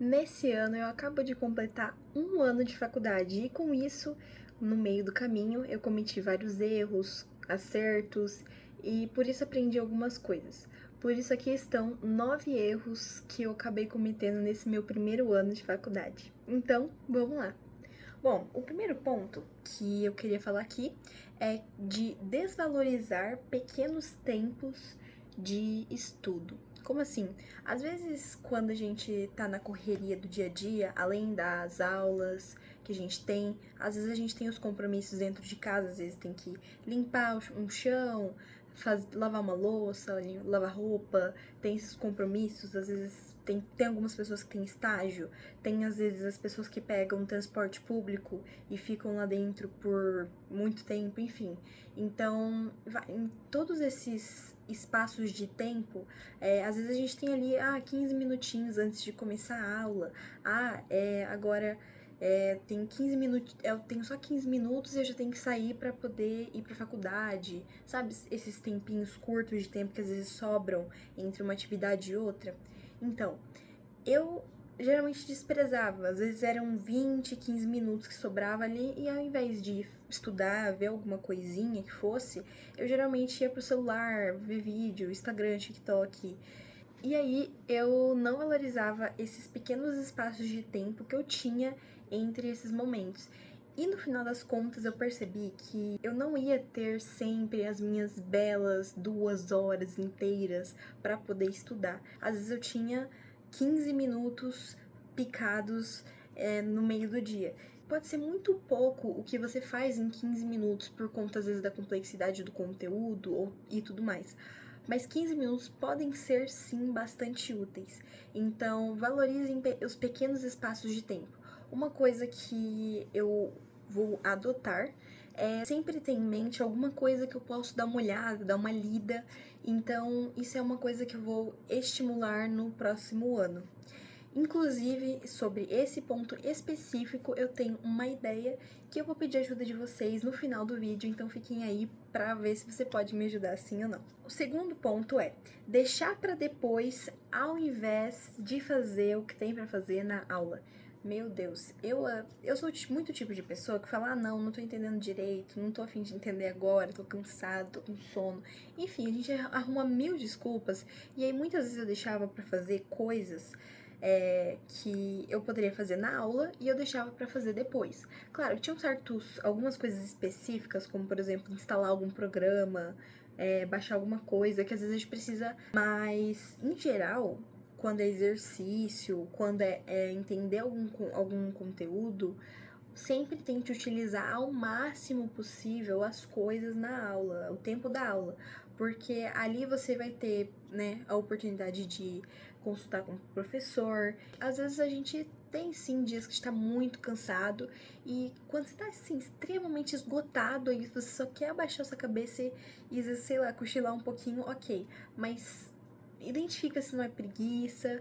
Nesse ano eu acabo de completar um ano de faculdade e com isso, no meio do caminho, eu cometi vários erros, acertos e por isso aprendi algumas coisas. Por isso aqui estão 9 erros que eu acabei cometendo nesse meu primeiro ano de faculdade. Então, vamos lá. Bom, o primeiro ponto que eu queria falar aqui é de desvalorizar pequenos tempos de estudo. Como assim? Às vezes, quando a gente tá na correria do dia a dia, além das aulas que a gente tem, às vezes a gente tem os compromissos dentro de casa, às vezes tem que limpar um chão, lavar uma louça, lavar roupa, tem esses compromissos, às vezes tem algumas pessoas que têm estágio, tem às vezes as pessoas que pegam transporte público e ficam lá dentro por muito tempo, enfim. Então, em todos esses espaços de tempo, às vezes a gente tem ali 15 minutinhos antes de começar a aula. Agora tem 15 minutos, eu tenho só 15 minutos e eu já tenho que sair para poder ir para faculdade, sabe? Esses tempinhos curtos de tempo que às vezes sobram entre uma atividade e outra. Então, eu geralmente desprezava, às vezes eram 20, 15 minutos que sobrava ali, e ao invés de estudar, ver alguma coisinha que fosse, eu geralmente ia pro celular, ver vídeo, Instagram, TikTok. E aí eu não valorizava esses pequenos espaços de tempo que eu tinha entre esses momentos. E no final das contas eu percebi que eu não ia ter sempre as minhas belas 2 horas inteiras para poder estudar. Às vezes eu tinha 15 minutos picados no meio do dia. Pode ser muito pouco o que você faz em 15 minutos por conta, às vezes, da complexidade do conteúdo e tudo mais. Mas 15 minutos podem ser, sim, bastante úteis. Então, valorizem os pequenos espaços de tempo. Uma coisa que eu vou adotar é sempre ter em mente alguma coisa que eu posso dar uma olhada, dar uma lida. Então, isso é uma coisa que eu vou estimular no próximo ano. Inclusive, sobre esse ponto específico, eu tenho uma ideia que eu vou pedir ajuda de vocês no final do vídeo, então fiquem aí pra ver se você pode me ajudar sim ou não. O segundo ponto é deixar pra depois ao invés de fazer o que tem pra fazer na aula. Meu Deus, eu sou muito tipo de pessoa que fala, não tô entendendo direito, não tô a fim de entender agora, tô cansado, tô com sono. Enfim, a gente arruma mil desculpas, e aí muitas vezes eu deixava pra fazer coisas que eu poderia fazer na aula e eu deixava pra fazer depois. Claro, tinham algumas coisas específicas, como por exemplo, instalar algum programa, baixar alguma coisa que às vezes a gente precisa, mas em geral, quando é exercício, quando é entender algum conteúdo, sempre tente utilizar ao máximo possível as coisas na aula, o tempo da aula, porque ali você vai ter, né, a oportunidade de consultar com o professor. Às vezes a gente tem sim dias que está muito cansado e quando você está assim extremamente esgotado e você só quer abaixar sua cabeça e sei lá, cochilar um pouquinho, ok, mas identifica se não é preguiça,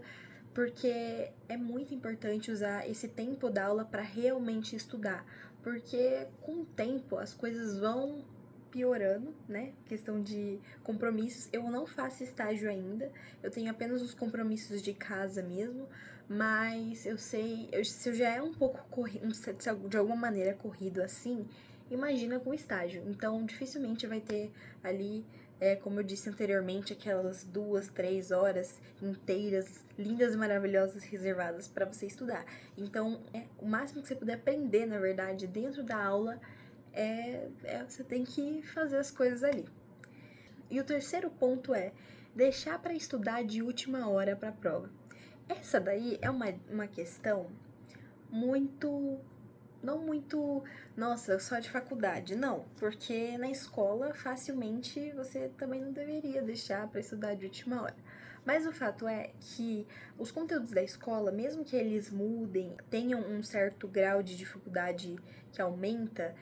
porque é muito importante usar esse tempo da aula para realmente estudar, porque com o tempo as coisas vão piorando, né? Questão de compromissos. Eu não faço estágio ainda, eu tenho apenas os compromissos de casa mesmo, mas eu sei, se eu já é um pouco corrido, de alguma maneira corrido assim, imagina com estágio. Então, dificilmente vai ter ali, como eu disse anteriormente, aquelas 2, 3 horas inteiras, lindas e maravilhosas, reservadas para você estudar. Então, o máximo que você puder aprender, na verdade, dentro da aula, você tem que fazer as coisas ali. E o terceiro ponto é deixar para estudar de última hora para a prova. Essa daí é uma questão muito, não muito, nossa, só de faculdade, não, porque na escola facilmente você também não deveria deixar para estudar de última hora. Mas o fato é que os conteúdos da escola, mesmo que eles mudem, tenham um certo grau de dificuldade que aumenta,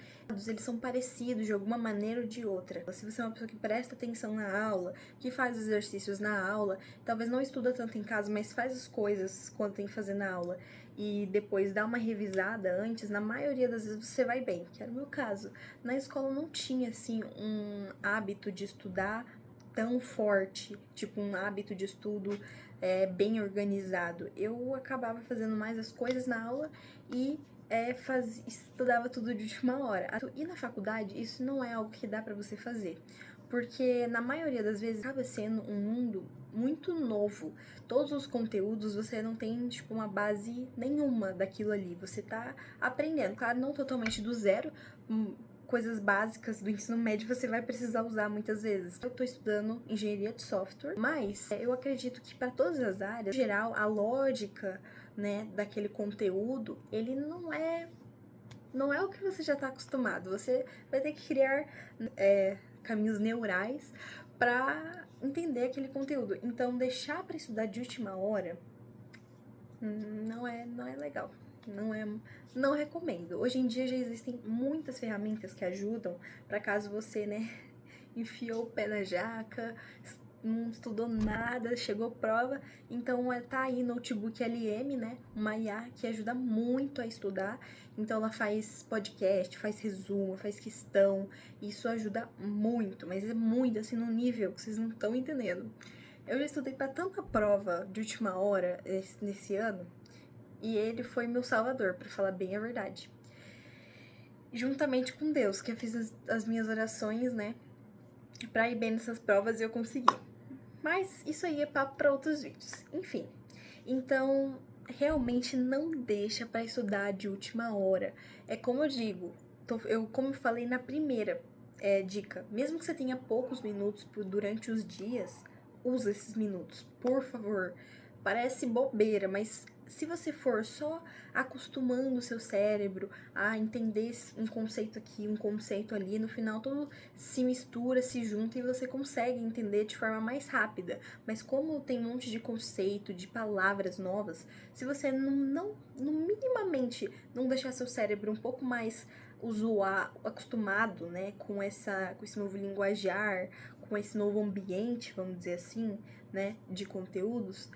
eles são parecidos de alguma maneira ou de outra. Se você é uma pessoa que presta atenção na aula, que faz os exercícios na aula, talvez não estuda tanto em casa, mas faz as coisas quando tem que fazer na aula, e depois dá uma revisada antes, na maioria das vezes você vai bem, que era o meu caso. Na escola não tinha, assim, um hábito de estudar tão forte, tipo um hábito de estudo bem organizado. Eu acabava fazendo mais as coisas na aula e estudava tudo de última hora. E na faculdade, isso não é algo que dá pra você fazer, porque na maioria das vezes acaba sendo um mundo muito novo. Todos os conteúdos você não tem, tipo, uma base nenhuma daquilo ali. Você tá aprendendo, claro, não totalmente do zero. Coisas básicas do ensino médio você vai precisar usar muitas vezes. Eu tô estudando engenharia de software, mas eu acredito que para todas as áreas, em geral, a lógica, né, daquele conteúdo, ele não é o que você já tá acostumado. Você vai ter que criar caminhos neurais para entender aquele conteúdo. Então, deixar para estudar de última hora não é legal. Não recomendo. Hoje em dia já existem muitas ferramentas que ajudam para caso você, né, enfiou o pé na jaca, não estudou nada, chegou prova, então tá aí Notebook LM, né, uma IA que ajuda muito a estudar. Então ela faz podcast, faz resumo, faz questão, isso ajuda muito, mas é muito assim no nível que vocês não estão entendendo. Eu já estudei para tanta prova de última hora nesse ano, e ele foi meu salvador, pra falar bem a verdade. Juntamente com Deus, que eu fiz as minhas orações, né, pra ir bem nessas provas e eu consegui. Mas isso aí é papo pra outros vídeos. Enfim, então realmente não deixa pra estudar de última hora. É como eu digo, como eu falei na primeira dica, mesmo que você tenha poucos minutos durante os dias, usa esses minutos, por favor. Parece bobeira, mas se você for só acostumando o seu cérebro a entender um conceito aqui, um conceito ali, no final tudo se mistura, se junta e você consegue entender de forma mais rápida. Mas como tem um monte de conceito, de palavras novas, se você não minimamente não deixar seu cérebro um pouco mais acostumado, né, com esse novo linguajar, com esse novo ambiente, vamos dizer assim, né, de conteúdos,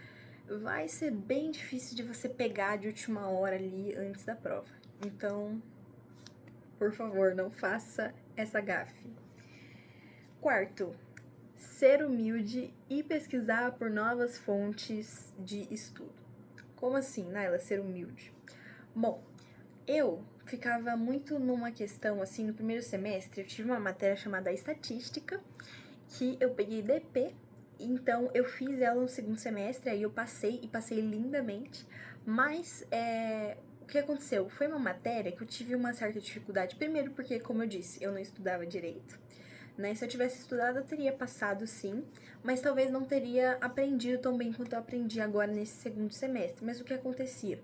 vai ser bem difícil de você pegar de última hora ali antes da prova. Então, por favor, não faça essa gafe. Quarto, ser humilde e pesquisar por novas fontes de estudo. Como assim, Naila, ser humilde? Bom, eu ficava muito numa questão, assim, no primeiro semestre, eu tive uma matéria chamada Estatística, que eu peguei DP, então eu fiz ela no segundo semestre, aí eu passei, e passei lindamente, mas o que aconteceu? Foi uma matéria que eu tive uma certa dificuldade, primeiro porque, como eu disse, eu não estudava direito, né? Se eu tivesse estudado, eu teria passado sim, mas talvez não teria aprendido tão bem quanto eu aprendi agora nesse segundo semestre. Mas o que acontecia?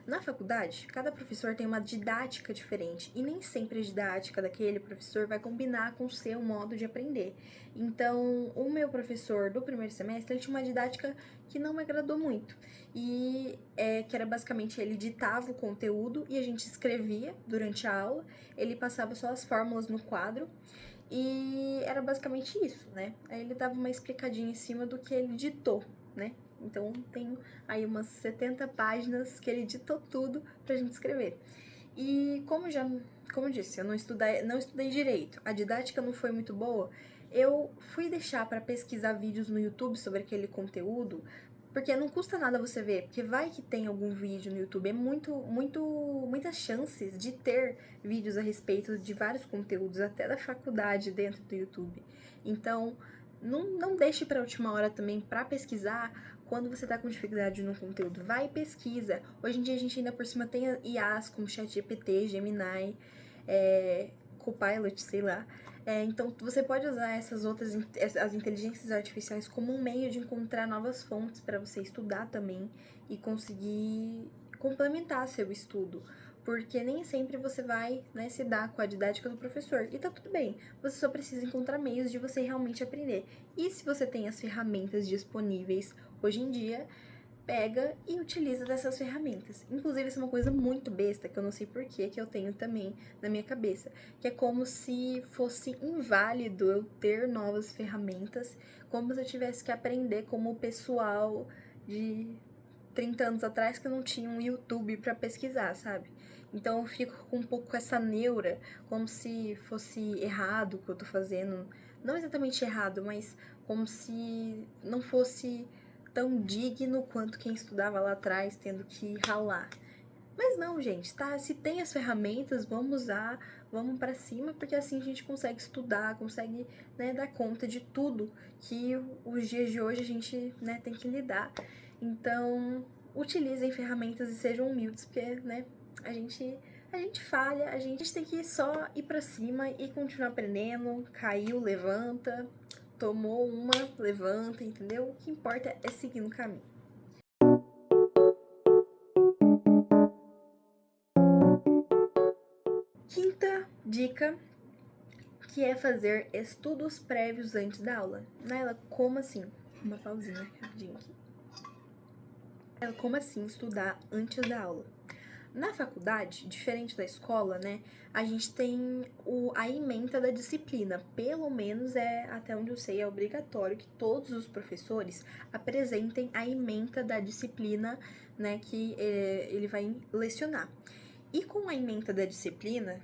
Na faculdade, cada professor tem uma didática diferente e nem sempre a didática daquele professor vai combinar com o seu modo de aprender. Então, o meu professor do primeiro semestre, ele tinha uma didática que não me agradou muito. E que era basicamente, ele ditava o conteúdo e a gente escrevia durante a aula, ele passava só as fórmulas no quadro, e era basicamente isso, né? Aí ele dava uma explicadinha em cima do que ele ditou, né? Então tem aí umas 70 páginas que ele ditou tudo pra gente escrever. E como eu disse, eu não estudei direito, a didática não foi muito boa, eu fui deixar para pesquisar vídeos no YouTube sobre aquele conteúdo, porque não custa nada você ver, porque vai que tem algum vídeo no YouTube, é muitas chances de ter vídeos a respeito de vários conteúdos, até da faculdade dentro do YouTube. Então, não deixe para a última hora também para pesquisar quando você tá com dificuldade no conteúdo. Vai e pesquisa. Hoje em dia a gente ainda por cima tem IAs como ChatGPT, Gemini, Copilot, sei lá. Então, você pode usar as inteligências artificiais como um meio de encontrar novas fontes para você estudar também e conseguir complementar seu estudo. Porque nem sempre você vai, né, se dar com a didática do professor. E tá tudo bem, você só precisa encontrar meios de você realmente aprender. E se você tem as ferramentas disponíveis hoje em dia, pega e utiliza dessas ferramentas. Inclusive, isso é uma coisa muito besta, que eu não sei porquê, que eu tenho também na minha cabeça, que é como se fosse inválido eu ter novas ferramentas, como se eu tivesse que aprender como o pessoal de 30 anos atrás que não tinha um YouTube pra pesquisar, sabe? Então eu fico com um pouco essa neura, como se fosse errado o que eu tô fazendo. Não exatamente errado, mas como se não fosse tão digno quanto quem estudava lá atrás, tendo que ralar. Mas não, gente, tá? Se tem as ferramentas, vamos usar, vamos pra cima, porque assim a gente consegue estudar, consegue, né, dar conta de tudo que os dias de hoje a gente, né, tem que lidar. Então, utilizem ferramentas e sejam humildes, porque, né, a gente falha, a gente tem que só ir pra cima e continuar aprendendo. Caiu, levanta, tomou uma, levanta, entendeu? O que importa é seguir no caminho. Quinta dica, que é fazer estudos prévios antes da aula. Naila, como assim? Uma pausinha rapidinho aqui. Naila, como assim estudar antes da aula? Na faculdade, diferente da escola, né, a gente tem a ementa da disciplina. Pelo menos até onde eu sei, é obrigatório que todos os professores apresentem a ementa da disciplina, né, que ele vai lecionar. E com a ementa da disciplina,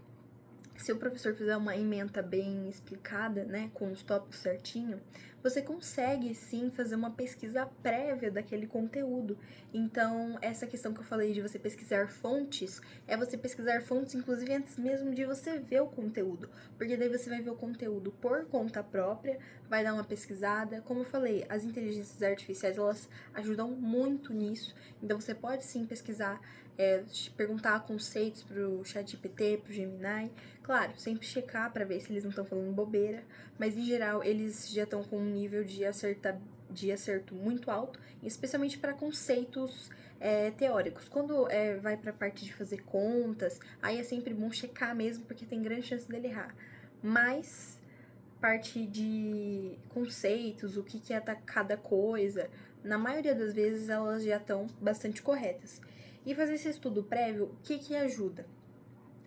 se o professor fizer uma ementa bem explicada, né, com os tópicos certinho, você consegue sim fazer uma pesquisa prévia daquele conteúdo. Então, essa questão que eu falei de você pesquisar fontes, é você pesquisar fontes, inclusive antes mesmo de você ver o conteúdo, porque daí você vai ver o conteúdo por conta própria, vai dar uma pesquisada. Como eu falei, as inteligências artificiais, elas ajudam muito nisso, então você pode sim pesquisar, perguntar conceitos pro ChatGPT, pro Gemini. Claro, sempre checar para ver se eles não estão falando bobeira, mas em geral eles já estão com um nível de acerto muito alto, especialmente para conceitos teóricos. Quando vai para a parte de fazer contas, aí é sempre bom checar mesmo, porque tem grande chance dele errar. Mas parte de conceitos, o que é cada coisa, na maioria das vezes elas já estão bastante corretas. E fazer esse estudo prévio, o que ajuda?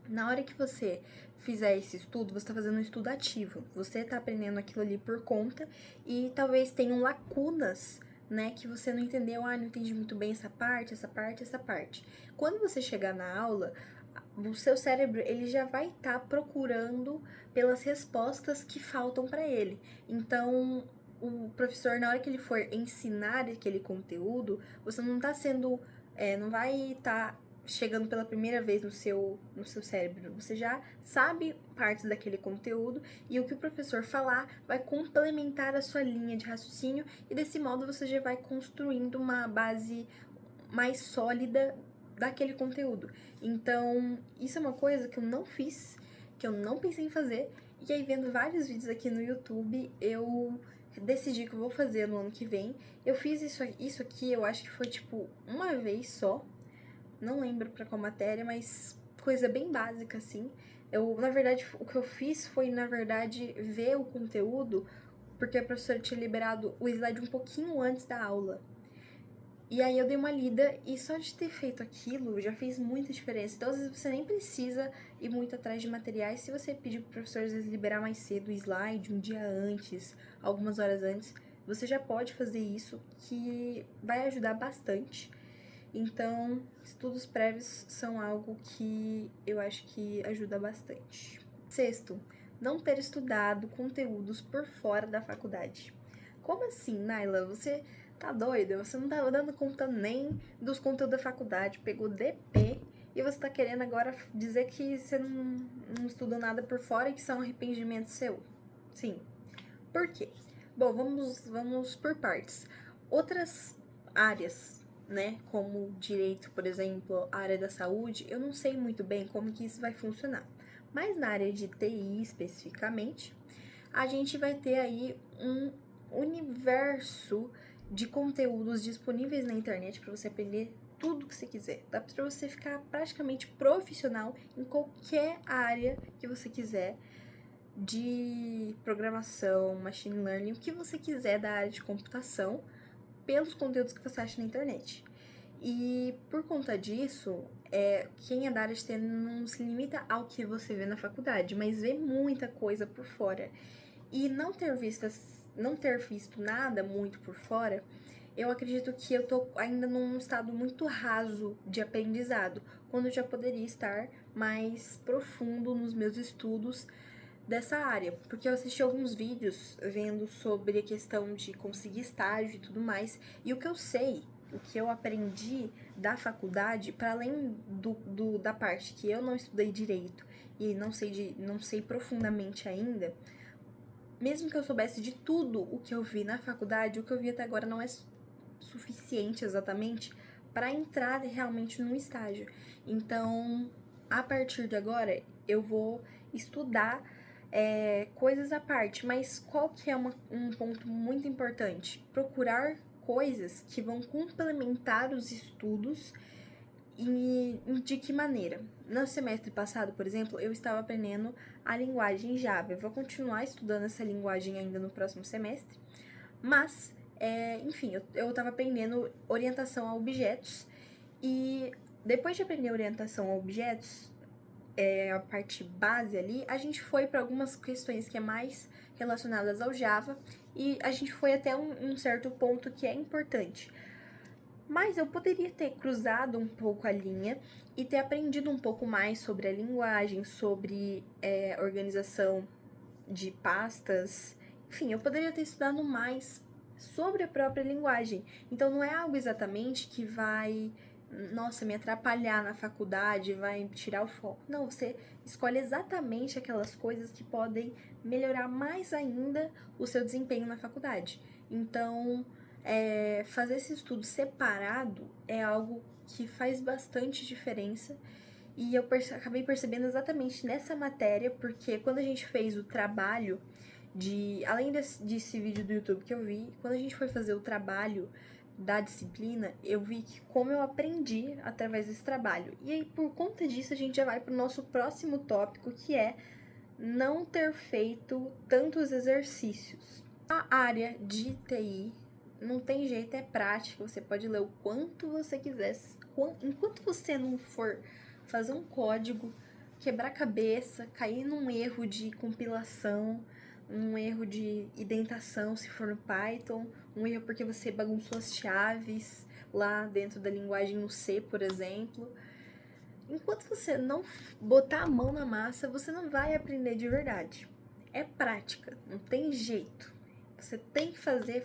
Na hora que você fizer esse estudo, você está fazendo um estudo ativo. Você está aprendendo aquilo ali por conta e talvez tenham lacunas, né, que você não entendeu. Ah, não entendi muito bem essa parte, essa parte, essa parte. Quando você chegar na aula, o seu cérebro ele já vai estar procurando pelas respostas que faltam para ele. Então, o professor, na hora que ele for ensinar aquele conteúdo, você não está sendo, não vai estar chegando pela primeira vez no seu cérebro. Você já sabe partes daquele conteúdo e o que o professor falar vai complementar a sua linha de raciocínio e desse modo você já vai construindo uma base mais sólida daquele conteúdo. Então, isso é uma coisa que eu não fiz, que eu não pensei em fazer, e aí vendo vários vídeos aqui no YouTube, eu decidi que eu vou fazer no ano que vem. Eu fiz isso aqui, eu acho que foi tipo uma vez só, não lembro pra qual matéria, mas coisa bem básica, assim. Na verdade, o que eu fiz foi, na verdade, ver o conteúdo, porque a professora tinha liberado o slide um pouquinho antes da aula. E aí eu dei uma lida e só de ter feito aquilo já fez muita diferença. Então, às vezes, você nem precisa ir muito atrás de materiais. Se você pedir pro professor, às vezes, liberar mais cedo o slide, um dia antes, algumas horas antes, você já pode fazer isso, que vai ajudar bastante. Então, estudos prévios são algo que eu acho que ajuda bastante. Sexto, não ter estudado conteúdos por fora da faculdade. Como assim, Naila? Você tá doida? Você não tá dando conta nem dos conteúdos da faculdade, pegou DP e você tá querendo agora dizer que você não estudou nada por fora e que isso é um arrependimento seu? Sim. Por quê? Bom, vamos por partes. Outras áreas, né, como direito, por exemplo, a área da saúde, eu não sei muito bem como que isso vai funcionar. Mas na área de TI especificamente, a gente vai ter aí um universo de conteúdos disponíveis na internet para você aprender tudo que você quiser. Dá para você ficar praticamente profissional em qualquer área que você quiser, de programação, machine learning, o que você quiser da área de computação, pelos conteúdos que você acha na internet. E por conta disso, quem é da área de TI não se limita ao que você vê na faculdade, mas vê muita coisa por fora. E não ter visto nada muito por fora, eu acredito que eu tô ainda num estado muito raso de aprendizado, quando eu já poderia estar mais profundo nos meus estudos, dessa área, porque eu assisti alguns vídeos vendo sobre a questão de conseguir estágio e tudo mais, e o que eu sei, o que eu aprendi da faculdade, para além da parte que eu não estudei direito e não sei profundamente ainda, mesmo que eu soubesse de tudo o que eu vi na faculdade, o que eu vi até agora não é suficiente exatamente para entrar realmente no estágio. Então, a partir de agora, eu vou estudar coisas à parte, mas qual que é um ponto muito importante? Procurar coisas que vão complementar os estudos e de que maneira? No semestre passado, por exemplo, eu estava aprendendo a linguagem Java. Eu vou continuar estudando essa linguagem ainda no próximo semestre, mas, enfim, eu estava aprendendo orientação a objetos e depois de aprender orientação a objetos, a parte base ali, a gente foi para algumas questões que é mais relacionadas ao Java e a gente foi até um certo ponto que é importante. Mas eu poderia ter cruzado um pouco a linha e ter aprendido um pouco mais sobre a linguagem, sobre organização de pastas. Enfim, eu poderia ter estudado mais sobre a própria linguagem. Então não é algo exatamente que vai, nossa, me atrapalhar na faculdade, vai tirar o foco. Não, você escolhe exatamente aquelas coisas que podem melhorar mais ainda o seu desempenho na faculdade. Então, fazer esse estudo separado é algo que faz bastante diferença. E eu acabei percebendo exatamente nessa matéria, porque quando a gente fez o trabalho além desse vídeo do YouTube que eu vi, quando a gente foi fazer o trabalho da disciplina, eu vi que como eu aprendi através desse trabalho. E aí, por conta disso, a gente já vai para o nosso próximo tópico, que é não ter feito tantos exercícios. A área de TI não tem jeito, é prática, você pode ler o quanto você quiser. Enquanto você não for fazer um código, quebrar a cabeça, cair num erro de compilação, um erro de indentação, se for no Python, um erro porque você bagunçou as chaves lá dentro da linguagem no C, por exemplo. Enquanto você não botar a mão na massa, você não vai aprender de verdade. É prática, não tem jeito. Você tem que fazer,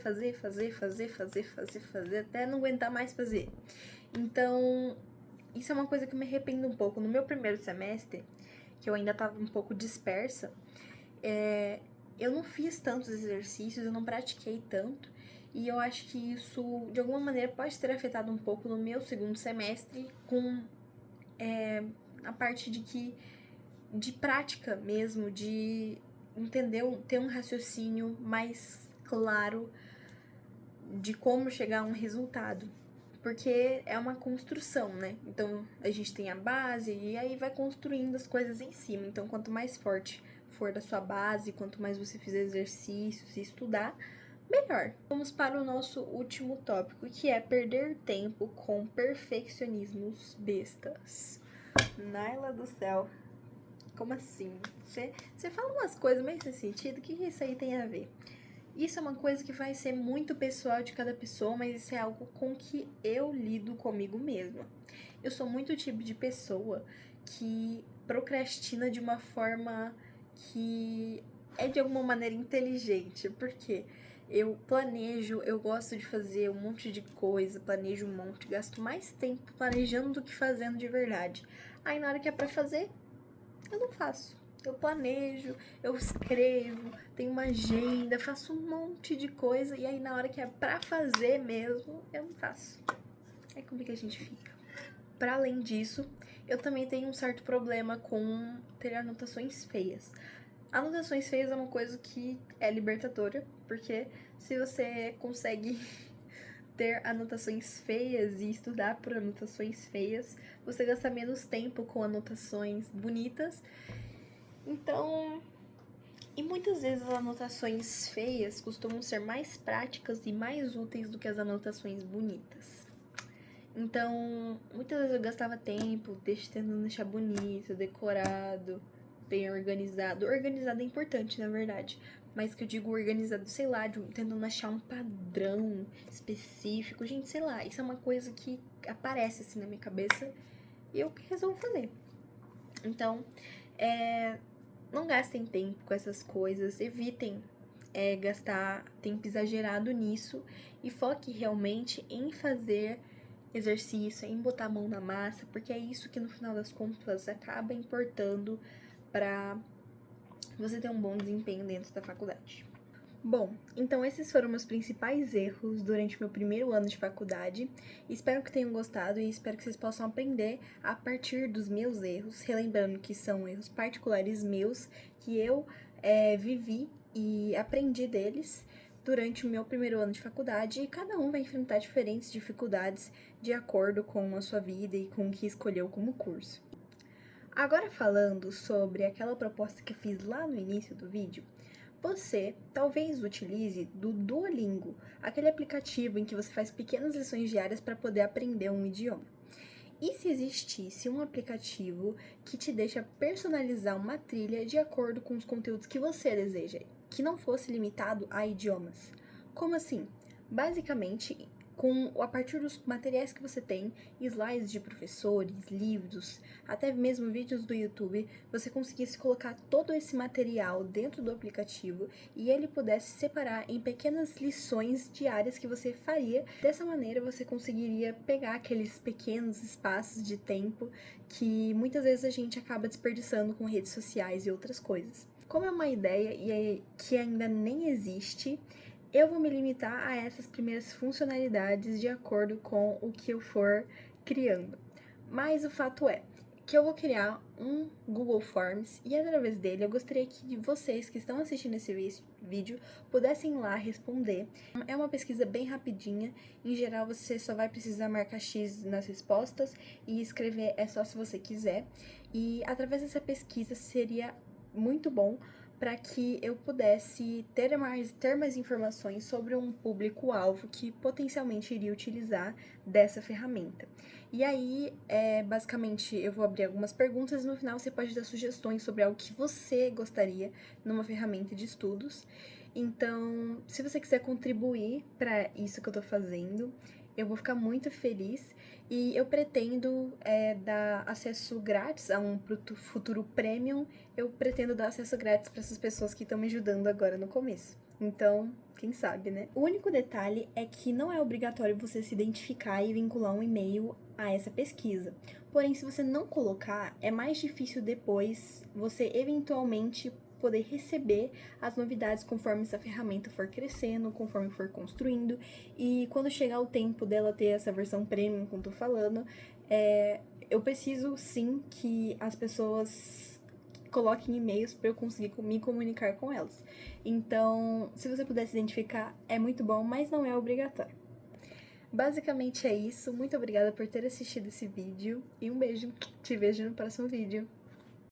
até não aguentar mais fazer. Então, isso é uma coisa que eu me arrependo um pouco. No meu primeiro semestre, que eu ainda estava um pouco dispersa, eu não fiz tantos exercícios, eu não pratiquei tanto, e eu acho que isso, de alguma maneira, pode ter afetado um pouco no meu segundo semestre, com a parte de prática mesmo, de entender, ter um raciocínio mais claro de como chegar a um resultado. Porque é uma construção, né? Então, a gente tem a base e aí vai construindo as coisas em cima. Então, quanto mais forte for da sua base, quanto mais você fizer exercícios e estudar, melhor. Vamos para o nosso último tópico, que é perder tempo com perfeccionismos bestas. Naila do céu, como assim? Você fala umas coisas meio sem sentido, o que isso aí tem a ver? Isso é uma coisa que vai ser muito pessoal de cada pessoa, mas isso é algo com que eu lido comigo mesma. Eu sou muito o tipo de pessoa que procrastina de uma forma que é de alguma maneira inteligente, porque eu planejo, eu gosto de fazer um monte de coisa, planejo um monte, gasto mais tempo planejando do que fazendo de verdade. Aí na hora que é pra fazer, eu não faço. Eu planejo, eu escrevo, tenho uma agenda, faço um monte de coisa e aí na hora que é pra fazer mesmo, eu não faço. É como que a gente fica. Para além disso, eu também tenho um certo problema com ter anotações feias. Anotações feias é uma coisa que é libertadora, porque se você consegue ter anotações feias e estudar por anotações feias, você gasta menos tempo com anotações bonitas. Então, e muitas vezes as anotações feias costumam ser mais práticas e mais úteis do que as anotações bonitas. Então, muitas vezes eu gastava tempo tentando deixar bonito, decorado, bem organizado. Organizado é importante, na verdade, mas que eu digo organizado, sei lá, tentando achar um padrão específico. Gente, sei lá, isso é uma coisa que aparece assim na minha cabeça e eu resolvo fazer. Então, não gastem tempo com essas coisas, evitem gastar tempo exagerado nisso e foque realmente em fazer exercício, em botar a mão na massa, porque é isso que no final das contas acaba importando para você ter um bom desempenho dentro da faculdade. Bom, então esses foram meus principais erros durante o meu primeiro ano de faculdade. Espero que tenham gostado e espero que vocês possam aprender a partir dos meus erros, relembrando que são erros particulares meus, que eu vivi e aprendi deles durante o meu primeiro ano de faculdade, e cada um vai enfrentar diferentes dificuldades de acordo com a sua vida e com o que escolheu como curso. Agora falando sobre aquela proposta que eu fiz lá no início do vídeo, você talvez utilize do Duolingo, aquele aplicativo em que você faz pequenas lições diárias para poder aprender um idioma. E se existisse um aplicativo que te deixa personalizar uma trilha de acordo com os conteúdos que você deseja, que não fosse limitado a idiomas? Como assim? Basicamente, a partir dos materiais que você tem, slides de professores, livros, até mesmo vídeos do YouTube, você conseguisse colocar todo esse material dentro do aplicativo e ele pudesse separar em pequenas lições diárias que você faria. Dessa maneira, você conseguiria pegar aqueles pequenos espaços de tempo que muitas vezes a gente acaba desperdiçando com redes sociais e outras coisas. Como é uma ideia que ainda nem existe, eu vou me limitar a essas primeiras funcionalidades de acordo com o que eu for criando. Mas o fato é que eu vou criar um Google Forms e através dele eu gostaria que vocês que estão assistindo esse vídeo pudessem ir lá responder. É uma pesquisa bem rapidinha, em geral você só vai precisar marcar X nas respostas e escrever é só se você quiser. E através dessa pesquisa seria muito bom para que eu pudesse ter mais informações sobre um público-alvo que potencialmente iria utilizar dessa ferramenta. E aí, basicamente, eu vou abrir algumas perguntas e no final você pode dar sugestões sobre algo que você gostaria numa ferramenta de estudos. Então, se você quiser contribuir para isso que eu tô fazendo, eu vou ficar muito feliz e eu pretendo dar acesso grátis a um futuro premium. Eu pretendo dar acesso grátis para essas pessoas que estão me ajudando agora no começo. Então, quem sabe, né? O único detalhe é que não é obrigatório você se identificar e vincular um e-mail a essa pesquisa. Porém, se você não colocar, é mais difícil depois você eventualmente poder receber as novidades conforme essa ferramenta for crescendo, conforme for construindo, e quando chegar o tempo dela ter essa versão premium, como eu tô falando, eu preciso sim que as pessoas coloquem e-mails para eu conseguir me comunicar com elas. Então, se você puder se identificar, é muito bom, mas não é obrigatório. Basicamente é isso, muito obrigada por ter assistido esse vídeo, e um beijo, te vejo no próximo vídeo.